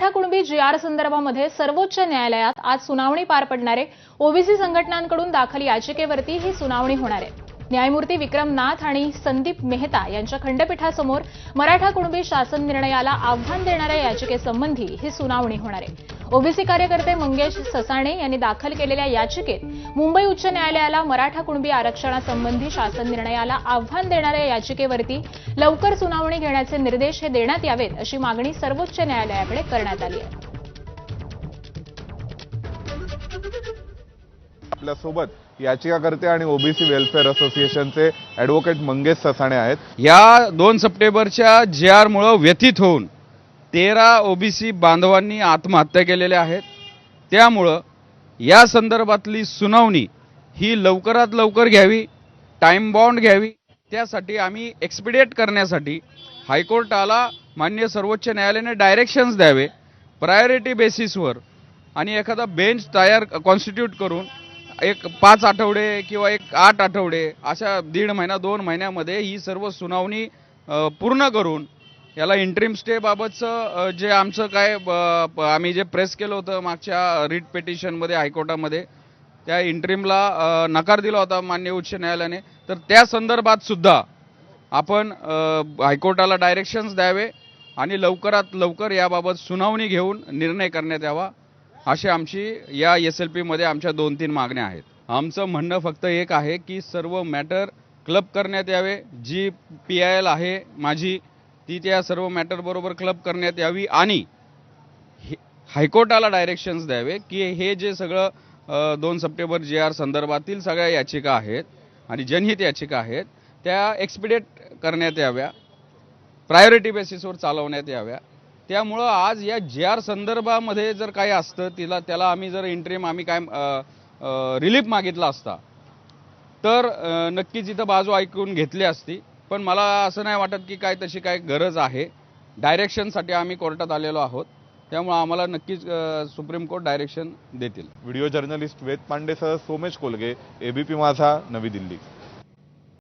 Maratha Kunbi G.R.. संदर्भामध्ये सर्वोच्च न्यायालयात आज सुनावणी पार पडणार आहे। ओबीसी संघटनांकडून दाखल याचिकेवरती ही सुनावणी होणार आहे। न्यायमूर्ती विक्रम नाथ आणि संदीप मेहता यांच्या खंडपीठासमोर मराठा कुणबी शासन निर्णयाला आव्हान देणाऱ्या याचिकेसंबंधी ही सुनावणी होणार आहे। ओबीसी कार्यकर्ते मंगेश ससाणे यांनी दाखल केलेल्या याचिकेत मुंबई उच्च न्यायालयाला मराठा कुणबी आरक्षणासंबंधी शासन निर्णयाला आव्हान देणाऱ्या याचिकेवरती लवकर सुनावणी घेण्याचे निर्देश हे देण्यात यावेत अशी मागणी सर्वोच्च न्यायालयाकडे करण्यात आली आहे। आपल्यासोबत याचिकाकर्ते आणि ओबीसी वेलफेअर असोसिएशनचे ॲडव्होकेट मंगेश ससाणे आहेत। या 2 सप्टेंबरच्या जी.आर. मुळे व्यथित होऊन 13 ओबीसी बांधवांनी आत्महत्या केलेल्या आहेत। त्यामुळे या संदर्भातली सुनावणी ही लवकरात लवकर घ्यावी, टाइम बाउंड घ्यावी। त्यासाठी आम्ही एक्सपिडिएट करण्यासाठी हायकोर्टाला माननीय सर्वोच्च न्यायालयाने डायरेक्शन्स द्यावे प्रायोरिटी बेसिसवर आणि एखादा बेंच तयार कॉन्स्टिट्यूट करून एक 5 आठवडे किंवा एक 8 आठवडे अशा 1.5 महिना 2 महिन्यामध्ये ही सर्व सुनावणी पूर्ण करून याला इंटरिम स्टे बाबतचं जे आमचं काय आम्ही जे प्रेस केलं होतं मागच्या रिट पिटिशनमध्ये हायकोर्टामध्ये त्या इंटरिमला नकार दिला होता माननीय उच्च न्यायालयाने। तर त्या संदर्भात सुद्धा आपण हायकोर्टाला डायरेक्शन्स द्यावे आणि लवकरात लवकर याबाबत सुनावणी घेऊन निर्णय करण्यात यावा अशी आमची या SLP मध्ये आमच्या 2-3 मागण्या आहेत। आमचं म्हणणं फक्त एक आहे की सर्व मॅटर क्लब करण्यात यावे। जी PIL आहे माझी ती त्या सर्व मॅटर बरोबर क्लब करण्यात यावी आणि हायकोर्टाला डायरेक्शन्स द्यावे की हे जे सगळं 2 सप्टेंबर जी.आर. संदर्भातील सगळ्या याचिका आहेत आणि जनहित याचिका आहेत त्या एक्सपिडिएट करण्यात याव्या, प्रायोरिटी बेसिसवर चालवण्यात याव्या। त्यामुळं आज या जी.आर. संदर्भामध्ये जर काही असतं त्याला आम्ही जर इंटरिम आम्ही काय रिलीफ मागितला असता तर नक्कीच इथं बाजू ऐकून घेतली असती। पण मला असं नाही वाटत की काय तशी काय गरज आहे। डायरेक्शनसाठी आम्ही कोर्टात आलेलो आहोत, त्यामुळे आम्हाला नक्कीच सुप्रीम कोर्ट डायरेक्शन देतील। व्हिडिओ जर्नलिस्ट वेद पांडेसह सोमेश कोलगे, ABP माझा, नवी दिल्ली।